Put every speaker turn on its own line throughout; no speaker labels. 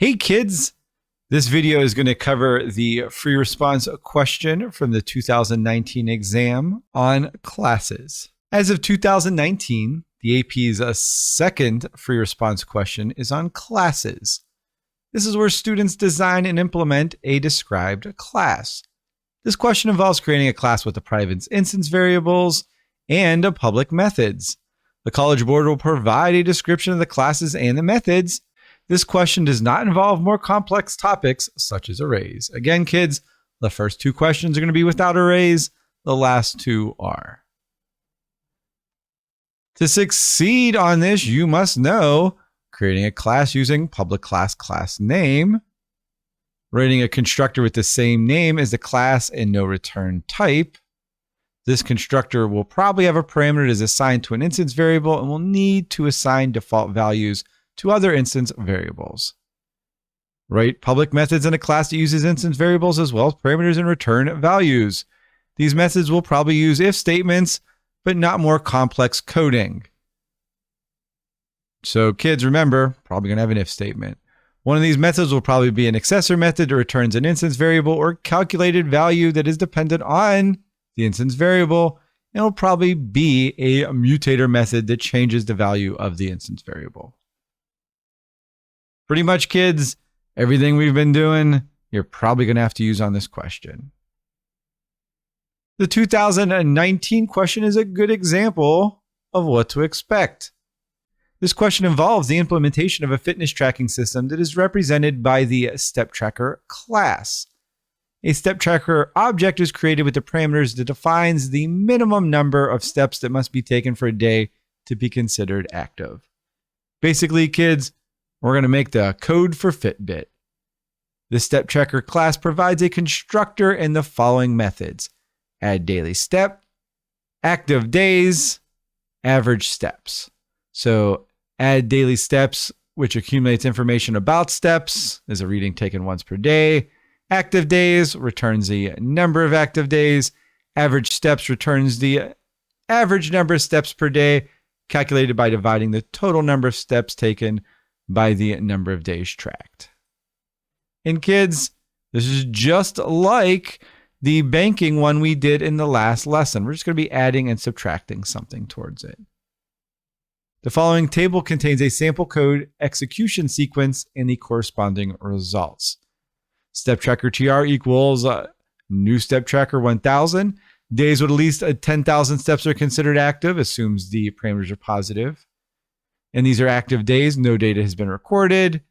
Hey kids, this video is going to cover the free response question from the 2019 exam on classes. As of 2019, the AP's second free response question is on classes. This is where students design and implement a described class. This question involves creating a class with the private instance variables and public methods. The College Board will provide a description of the classes and the methods. This question does not involve more complex topics such as arrays. Again, kids, the first two questions are going to be without arrays. The last two are. To succeed on this, you must know creating a class using public class name, writing a constructor with the same name as the class and no return type. This constructor will probably have a parameter that is assigned to an instance variable and will need to assign default values to other instance variables. Write public methods in a class that uses instance variables as well as parameters and return values. These methods will probably use if statements, but not more complex coding. So kids, remember, probably going to have an if statement. One of these methods will probably be an accessor method that returns an instance variable or calculated value that is dependent on the instance variable. And it will probably be a mutator method that changes the value of the instance variable. Pretty much, kids, everything we've been doing, you're probably going to have to use on this question. The 2019 question is a good example of what to expect. This question involves the implementation of a fitness tracking system that is represented by the step tracker class. A step tracker object is created with the parameters that defines the minimum number of steps that must be taken for a day to be considered active. Basically, kids, we're going to make the code for Fitbit. The step tracker class provides a constructor in the following methods: add daily step, active days, average steps. So add daily steps, which accumulates information about steps, is a reading taken once per day. Active days returns the number of active days. Average steps returns the average number of steps per day, calculated by dividing the total number of steps taken by the number of days tracked. And kids, this is just like the banking one we did in the last lesson. We're just going to be adding and subtracting something towards it. The following table contains a sample code execution sequence and the corresponding results. Step tracker TR equals new step tracker 1000. Days with at least 10,000 steps are considered active, assumes the parameters are positive. And these are active days. No data has been recorded.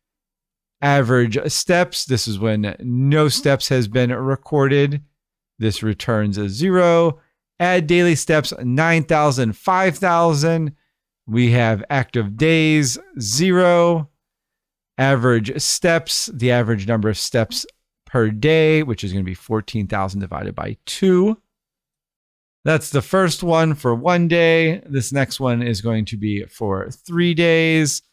Average steps. This is when no steps has been recorded. This returns a 0. Add daily steps 9,000, 5,000. We have active days 0. Average steps. The average number of steps per day, which is going to be 14,000 divided by 2. That's the first one for 1 day. This next one is going to be for 3 days.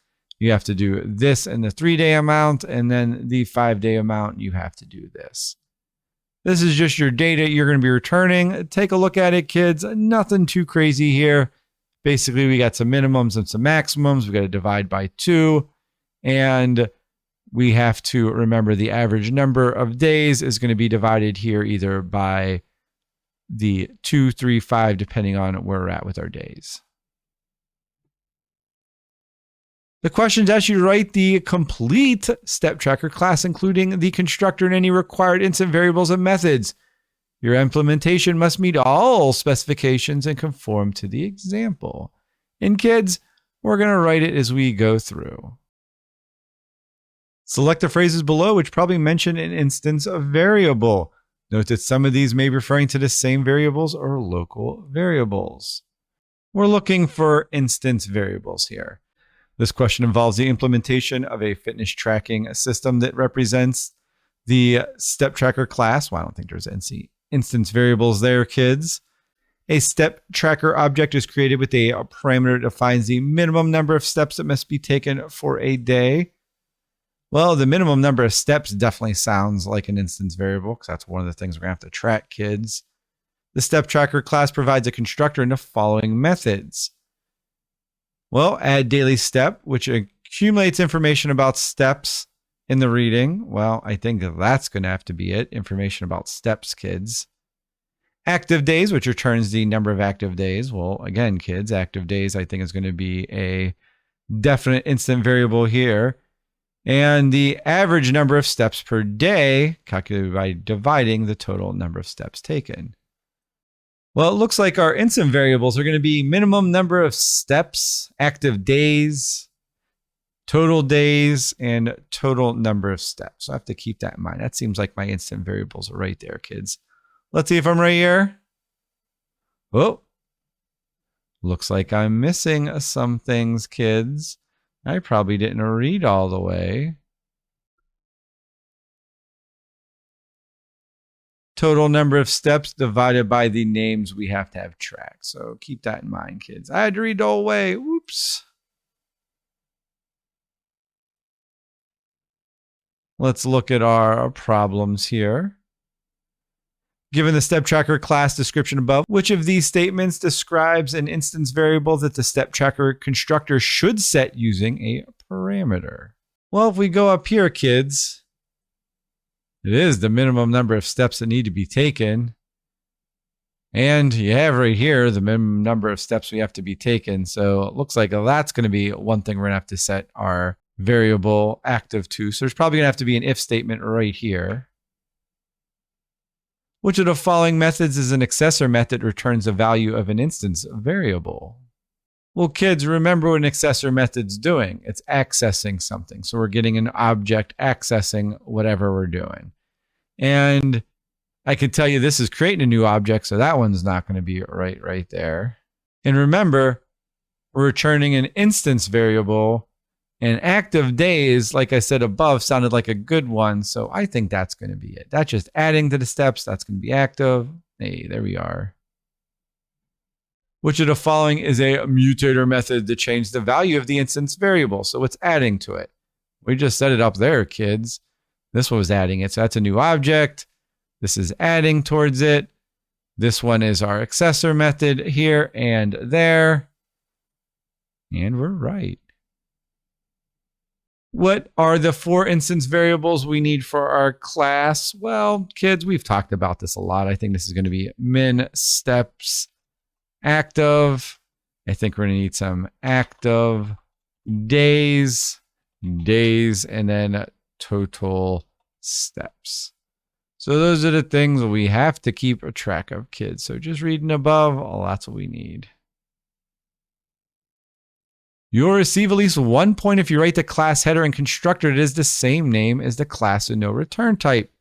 You have to do this in the 3-day amount, and then the 5-day amount, you have to do this. This is just your data you're going to be returning. Take a look at it, kids. Nothing too crazy here. Basically, we got some minimums and some maximums. We got to divide by 2, and we have to remember the average number of days is going to be divided here either by the 2, 3, 5, depending on where we're at with our days. The questions ask you to write the complete step tracker class, including the constructor and any required instant variables and methods. Your implementation must meet all specifications and conform to the example. And kids, we're going to write it as we go through. Select the phrases below which probably mention an instance of variable. Note that some of these may be referring to the same variables or local variables. We're looking for instance variables here. This question involves the implementation of a fitness tracking system that represents the step tracker class. Well, I don't think there's any instance variables there, kids. A step tracker object is created with a parameter that defines the minimum number of steps that must be taken for a day. Well, the minimum number of steps definitely sounds like an instance variable because that's one of the things we're going to have to track, kids. The step tracker class provides a constructor in the following methods. Well, add daily step, which accumulates information about steps in the reading, well, I think that's going to have to be it. Information about steps, kids. Active days, which returns the number of active days. Well, again, kids, active days, I think is going to be a definite instant variable here. And the average number of steps per day, calculated by dividing the total number of steps taken. Well, it looks like our instant variables are going to be minimum number of steps, active days, total days, and total number of steps. So I have to keep that in mind. That seems like my instant variables are right there, kids. Let's see if I'm right here. Oh, looks like I'm missing some things, kids. I probably didn't read all the way. Total number of steps divided by the names we have to have tracked. So keep that in mind, kids. I had to read the whole way. Whoops. Let's look at our problems here. Given the step tracker class description above, which of these statements describes an instance variable that the step tracker constructor should set using a parameter? Well, if we go up here, kids, it is the minimum number of steps that need to be taken. And you have right here the minimum number of steps we have to be taken. So it looks like that's going to be one thing we're going to have to set our variable active to. So there's probably going to have to be an if statement right here. Which of the following methods is an accessor method returns the value of an instance variable? Well, kids, remember what an accessor method's doing. It's accessing something. So we're getting an object accessing whatever we're doing. And I can tell you this is creating a new object, so that one's not going to be right there. And remember, we're returning an instance variable. And active days, like I said above, sounded like a good one. So I think that's going to be it. That's just adding to the steps. That's going to be active. Hey, there we are. Which of the following is a mutator method to change the value of the instance variable? So it's adding to it. We just set it up there, kids. This one was adding it. So that's a new object. This is adding towards it. This one is our accessor method here and there. And we're right. What are the 4 instance variables we need for our class? Well, kids, we've talked about this a lot. I think this is going to be min steps active. I think we're going to need some active days, and then total steps. So those are the things we have to keep a track of, kids. So just reading above, oh, that's what we need. You'll receive at least 1 point if you write the class header and constructor that is the same name as the class with no return type.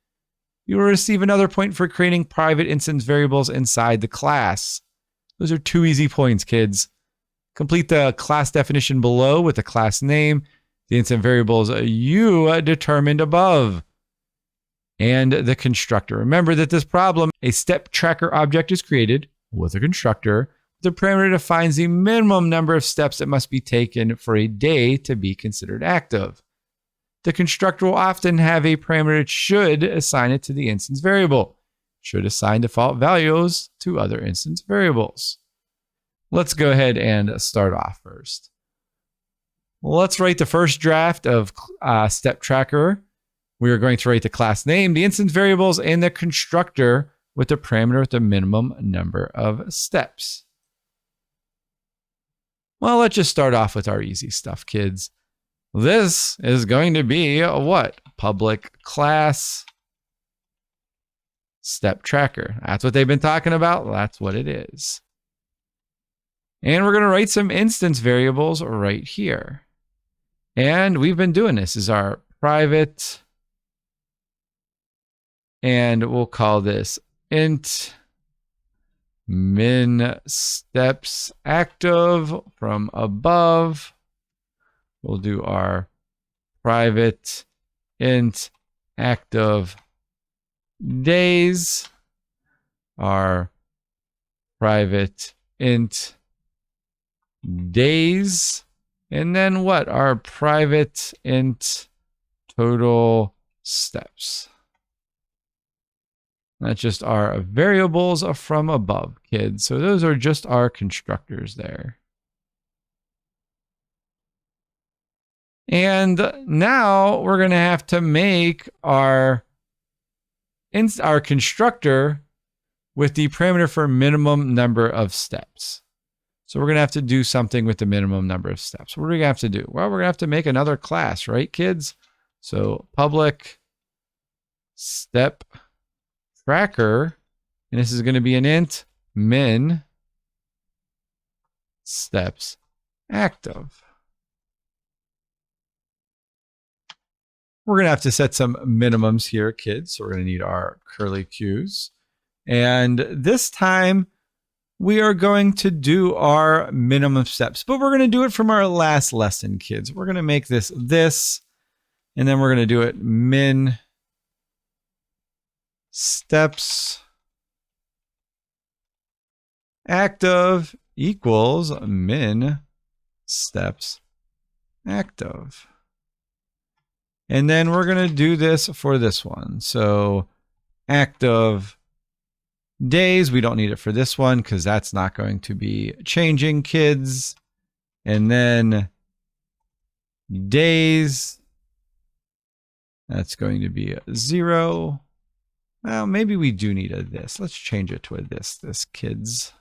You will receive another point for creating private instance variables inside the class. Those are 2 easy points, kids. Complete the class definition below with the class name, the instance variables you determined above, and the constructor. Remember that this problem, a step tracker object is created with a constructor. The parameter defines the minimum number of steps that must be taken for a day to be considered active. The constructor will often have a parameter that should assign it to the instance variable. Should assign default values to other instance variables. Let's go ahead and start off first. Well, let's write the first draft of step tracker. We are going to write the class name, the instance variables, and the constructor with the parameter with the minimum number of steps. Well, let's just start off with our easy stuff, kids. This is going to be a what? Public class step tracker. That's what they've been talking about. That's what it is. And we're going to write some instance variables right here. And we've been doing this. This is our private. And we'll call this int min steps active from above. We'll do our private int active days, our private int days, and then what? Our private int total steps. That's just our variables from above, kids. So those are just our constructors there. And now we're going to have to make our constructor with the parameter for minimum number of steps. So we're going to have to do something with the minimum number of steps. What are we going to have to do? Well, we're going to have to make another class, right, kids? So public step tracker, and this is going to be an int min steps active. We're going to have to set some minimums here, kids. So we're going to need our curly Qs. And this time we are going to do our minimum steps, but we're going to do it from our last lesson, kids. We're going to make this, and then we're going to do it min steps active equals min steps active. And then we're going to do this for this one. So active days, we don't need it for this one because that's not going to be changing, kids. And then days, that's going to be 0. Well, maybe we do need a this. Let's change it to a this, kids.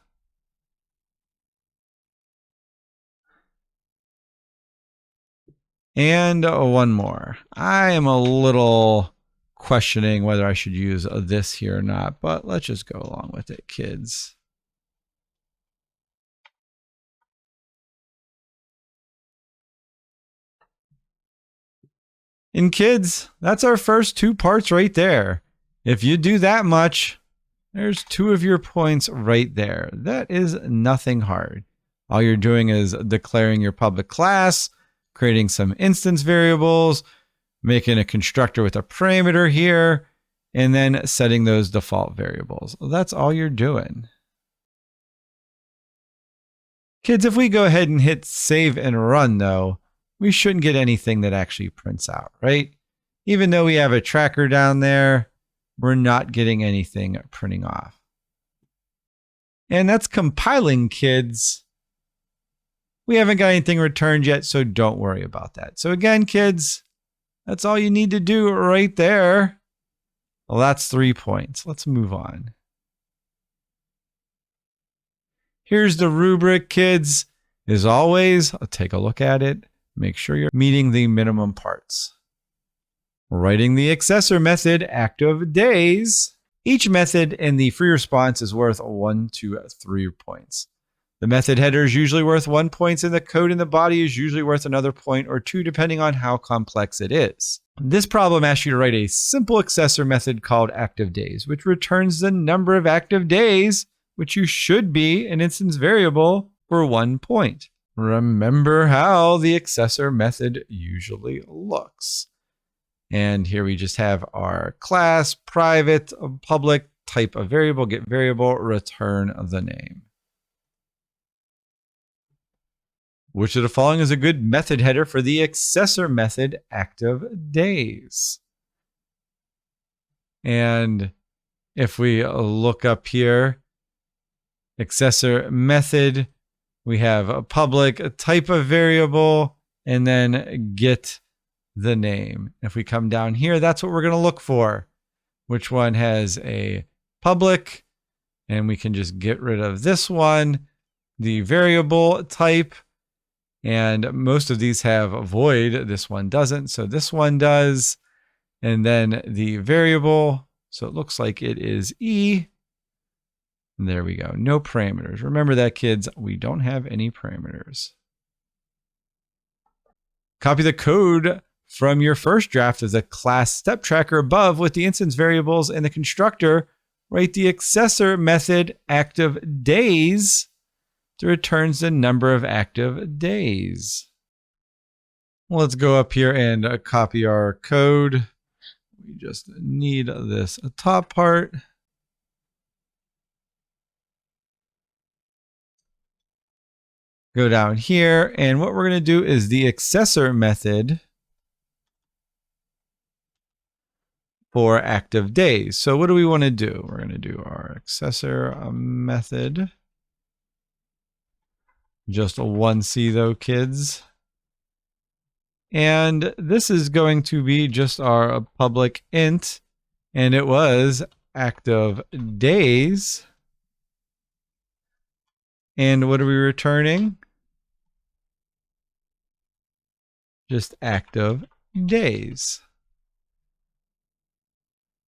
And one more. I am a little questioning whether I should use this here or not, but let's just go along with it, kids. And kids, that's our first 2 parts right there. If you do that much, there's 2 of your points right there. That is nothing hard. All you're doing is declaring your public class, creating some instance variables, making a constructor with a parameter here, and then setting those default variables. That's all you're doing. Kids, if we go ahead and hit save and run though, we shouldn't get anything that actually prints out, right? Even though we have a tracker down there, we're not getting anything printing off. And that's compiling, kids. We haven't got anything returned yet, so don't worry about that. So again, kids, that's all you need to do right there. Well, that's 3 points. Let's move on. Here's the rubric, kids. As always, I'll take a look at it. Make sure you're meeting the minimum parts. Writing the accessor method active days. Each method in the free response is worth 1 to 3 points. The method header is usually worth 1 point, and the code in the body is usually worth another point or 2, depending on how complex it is. This problem asks you to write a simple accessor method called active days, which returns the number of active days, which you should be an instance variable for 1 point. Remember how the accessor method usually looks. And here we just have our class, private, public, type of variable, get variable, return the name. Which of the following is a good method header for the accessor method active days? And if we look up here, accessor method, we have a public, a type of variable, and then get the name. If we come down here, that's what we're going to look for. Which one has a public? And we can just get rid of this one, the variable type. And most of these have a void. This one doesn't. So this one does. And then the variable. So it looks like it is E. And there we go. No parameters. Remember that, kids. We don't have any parameters. Copy the code from your first draft as a class step tracker above with the instance variables and the constructor. Write the accessor method active days to returns the number of active days. Let's go up here and copy our code. We just need this top part. Go down here, and what we're going to do is the accessor method for active days. So what do we want to do? We're going to do our accessor method. Just a 1C though, kids. And this is going to be just our public int, and it was active days. And what are we returning? Just active days.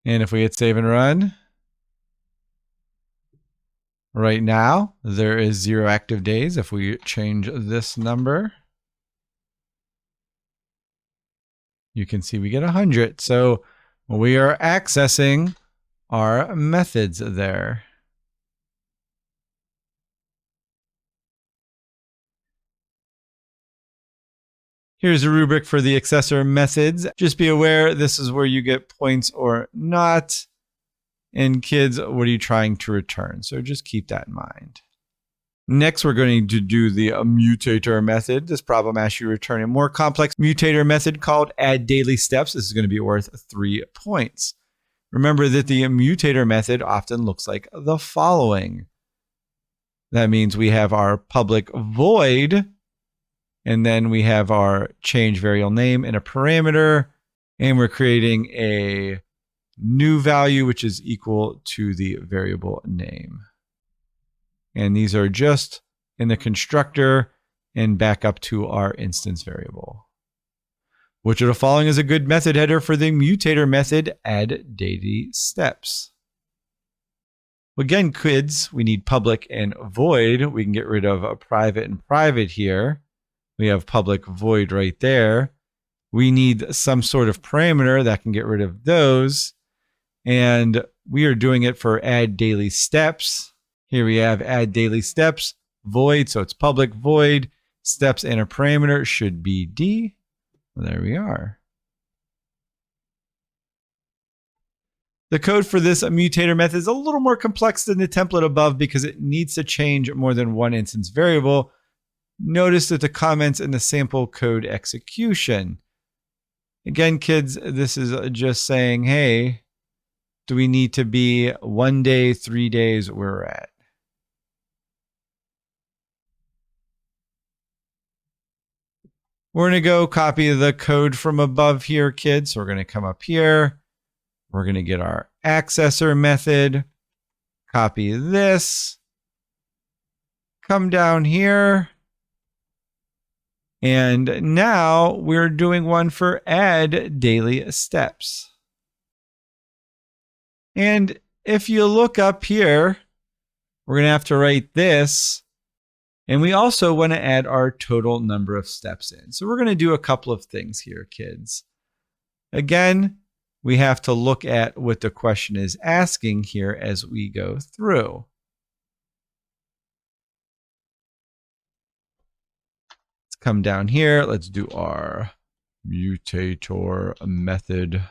And if we hit save and run, right now there is 0 active days. If we change this number, you can see we get 100. So we are accessing our methods there. Here's a rubric for the accessor methods. Just be aware this is where you get points or not. And kids, what are you trying to return? So just keep that in mind. Next, we're going to do the mutator method. This problem asks you to return a more complex mutator method called add daily steps. This is going to be worth 3 points. Remember that the mutator method often looks like the following. That means we have our public void, and then we have our change variable name and a parameter, and we're creating a new value which is equal to the variable name. And these are just in the constructor and back up to our instance variable. Which of the following is a good method header for the mutator method add daily steps? Again, kids, we need public and void. We can get rid of a private and private here. We have public void right there. We need some sort of parameter that can get rid of those. And we are doing it for add daily steps. Here we have add daily steps, void, so it's public void, steps and a parameter should be D. There we are. The code for this mutator method is a little more complex than the template above because it needs to change more than one instance variable. Notice that the comments in the sample code execution. Again, kids, this is just saying, hey, do we need to be 1 day, 3 days where we're at? We're going to go copy the code from above here, kids. So we're going to come up here. We're going to get our accessor method, copy this, come down here. And now we're doing one for add daily steps. And if you look up here, we're going to have to write this. And we also want to add our total number of steps in. So we're going to do a couple of things here, kids. Again, we have to look at what the question is asking here as we go through. Let's come down here. Let's do our mutator method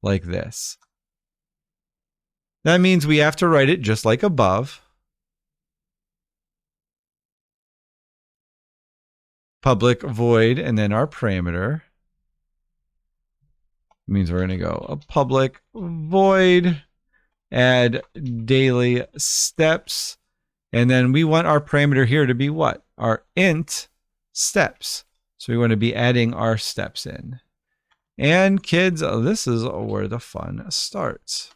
like this. That means we have to write it just like above. Public void and then our parameter. It means we're going to go a public void, add daily steps, and then we want our parameter here to be what? Our int steps. So we want to be adding our steps in. And kids, this is where the fun starts.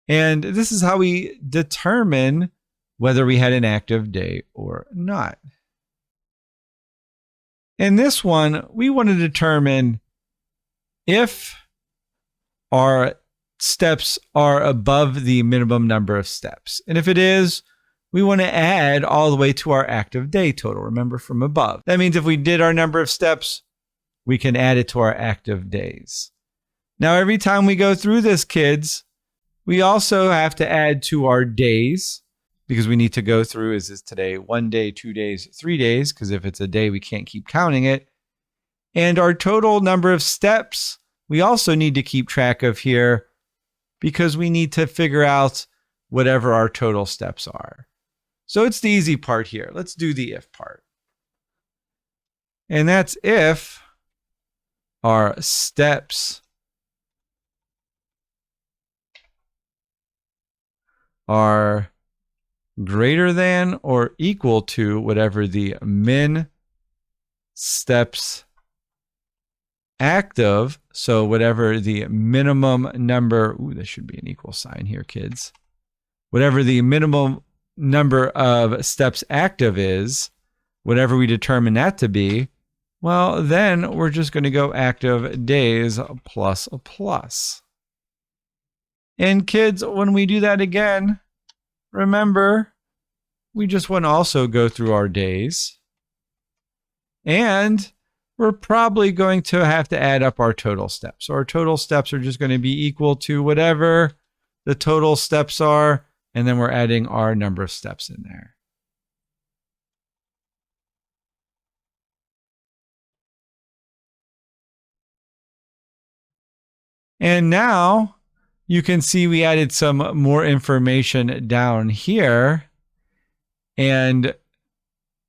And this is how we determine whether we had an active day or not. In this one, we want to determine if our steps are above the minimum number of steps. And if it is, we want to add all the way to our active day total. Remember from above. That means if we did our number of steps, we can add it to our active days. Now, every time we go through this, kids, we also have to add to our days, because we need to go through, is this today 1 day, 2 days, 3 days? Because if it's a day, we can't keep counting it. And our total number of steps, we also need to keep track of here because we need to figure out whatever our total steps are. So it's the easy part here. Let's do the if part. And that's if our steps are greater than or equal to whatever the min steps active. So whatever the minimum number, this should be an equal sign here, kids. Whatever the minimum number of steps active is, whatever we determine that to be, well, then we're just going to go active days plus a plus. And kids, when we do that again, remember, we just want to also go through our days. And we're probably going to have to add up our total steps. So our total steps are just going to be equal to whatever the total steps are, and then we're adding our number of steps in there. And now you can see we added some more information down here. And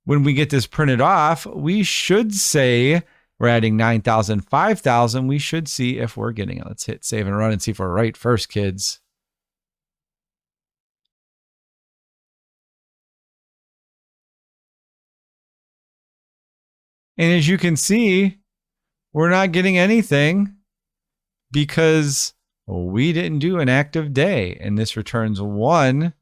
when we get this printed off, we should say we're adding 9,000, 5,000. We should see if we're getting it. Let's hit save and run and see if we're right first, kids. And as you can see, we're not getting anything because we didn't do an active day. And this returns one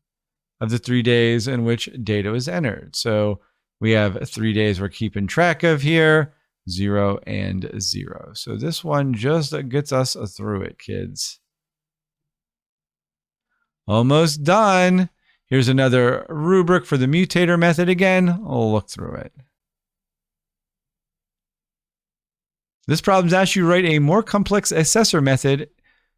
of the 3 days in which data was entered. So we have 3 days we're keeping track of here, 0 and 0. So this one just gets us through it, kids. Almost done. Here's another rubric for the mutator method again. I'll look through it. This problem asks you to write a more complex accessor method,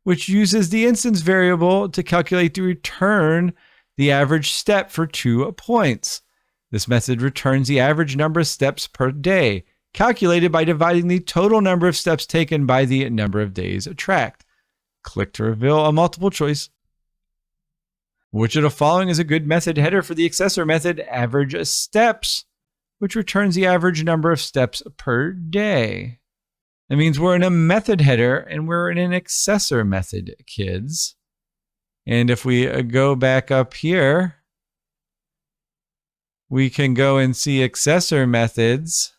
which uses the instance variable to calculate the return the average step for 2 points. This method returns the average number of steps per day, calculated by dividing the total number of steps taken by the number of days tracked. Click to reveal a multiple choice. Which of the following is a good method header for the accessor method average steps, which returns the average number of steps per day? That means we're in a method header and we're in an accessor method, kids. And if we go back up here, we can go and see accessor methods.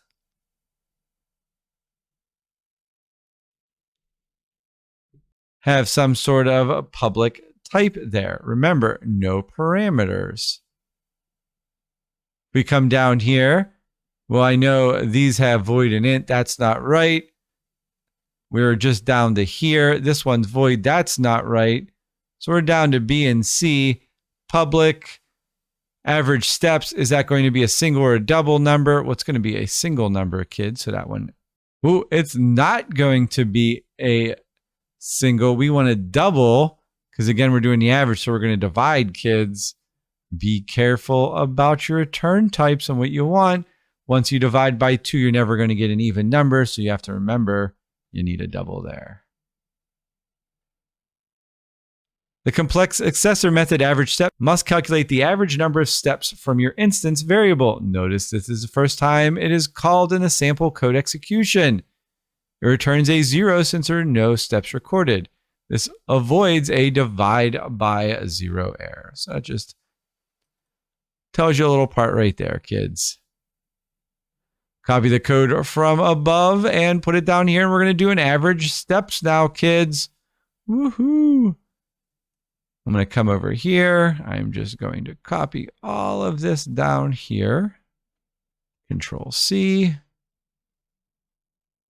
Have some sort of public type there. Remember, no parameters. We come down here. Well, I know these have void and int. That's not right. We're just down to here. This one's void. That's not right. So we're down to B and C. Public. Average steps. Is that going to be a single or a double number? What's going to be a single number, kids? So that one. Ooh, it's not going to be a single. We want a double because, again, we're doing the average. So we're going to divide, kids. Be careful about your return types and what you want. Once you divide by 2, you're never going to get an even number. So you have to remember you need a double there. The complex accessor method average step must calculate the average number of steps from your instance variable. Notice this is the first time it is called in the sample code execution. It returns a 0 since there are no steps recorded. This avoids a divide by 0 error. So that just tells you a little part right there, kids. Copy the code from above and put it down here. And we're going to do an average steps now, kids. Woohoo! I'm going to come over here. I'm just going to copy all of this down here. Control C.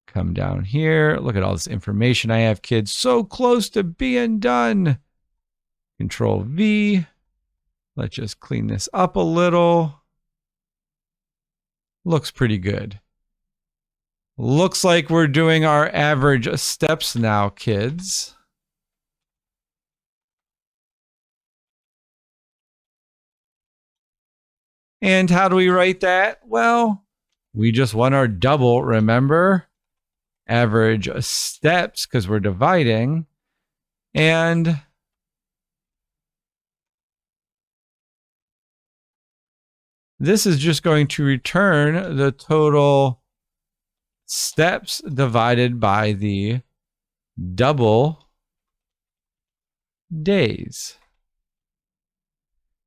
Come down here. Look at all this information I have, kids. So close to being done. Control V. Let's just clean this up a little. Looks pretty good. Looks like we're doing our average steps now, kids. And how do we write that? Well, we just want our double, remember? Average steps, because we're dividing. And this is just going to return the total steps divided by the double days.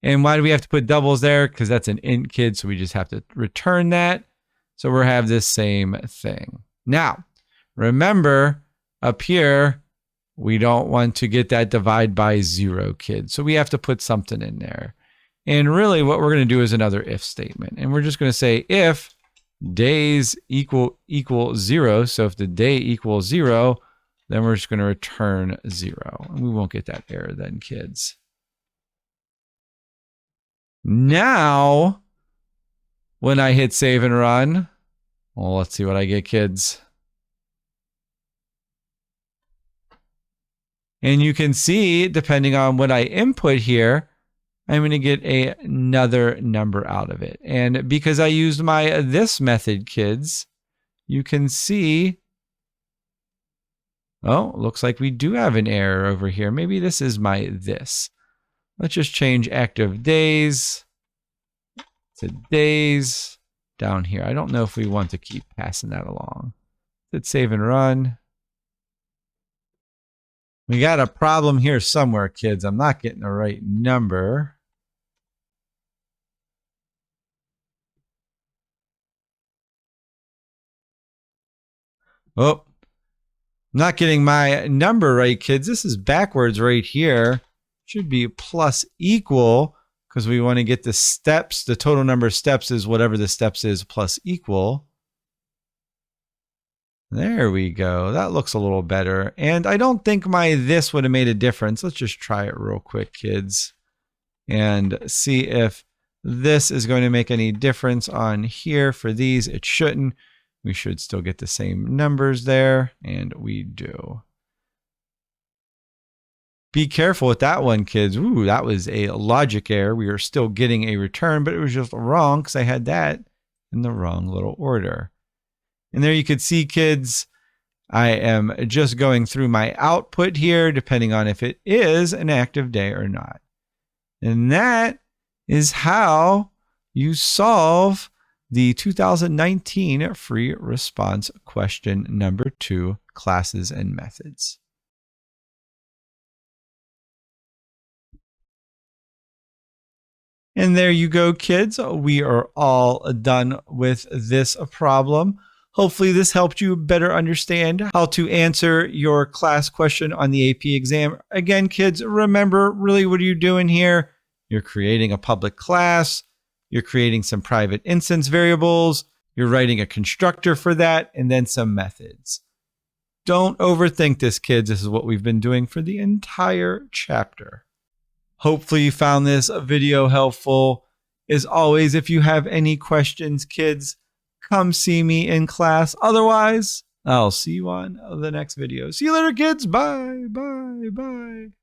And why do we have to put doubles there? Because that's an int, kid, so we just have to return that. So we'll have this same thing. Now, remember up here, we don't want to get that divide by 0, kids. So we have to put something in there. And really what we're going to do is another if statement. And we're just going to say if days equal 0. So if the day equals 0, then we're just going to return 0. And we won't get that error then, kids. Now, when I hit save and run, well, let's see what I get, kids. And you can see, depending on what I input here, I'm going to get another number out of it. And because I used my this method, kids, you can see, oh, looks like we do have an error over here. Maybe this is my this. Let's just change active days to days down here. I don't know if we want to keep passing that along. Let's save and run. We got a problem here somewhere, kids. I'm not getting the right number. Oh, I'm not getting my number right, kids. This is backwards right here. Should be plus equal because we want to get the steps. The total number of steps is whatever the steps is plus equal. There we go. That looks a little better. And I don't think my this would have made a difference. Let's just try it real quick, kids, and see if this is going to make any difference on here for these. It shouldn't. We should still get the same numbers there, and we do. Be careful with that one, kids. Ooh, that was a logic error. We are still getting a return, but it was just wrong because I had that in the wrong little order. And there you could see, kids, I am just going through my output here, depending on if it is an active day or not. And that is how you solve the 2019 free response question number 2, classes and methods. And there you go, kids. We are all done with this problem. Hopefully this helped you better understand how to answer your class question on the AP exam. Again, kids, remember, really what are you doing here? You're creating a public class. You're creating some private instance variables. You're writing a constructor for that, and then some methods. Don't overthink this, kids. This is what we've been doing for the entire chapter. Hopefully you found this video helpful. As always, if you have any questions, kids, come see me in class. Otherwise, I'll see you on the next video. See you later, kids. Bye, bye, bye.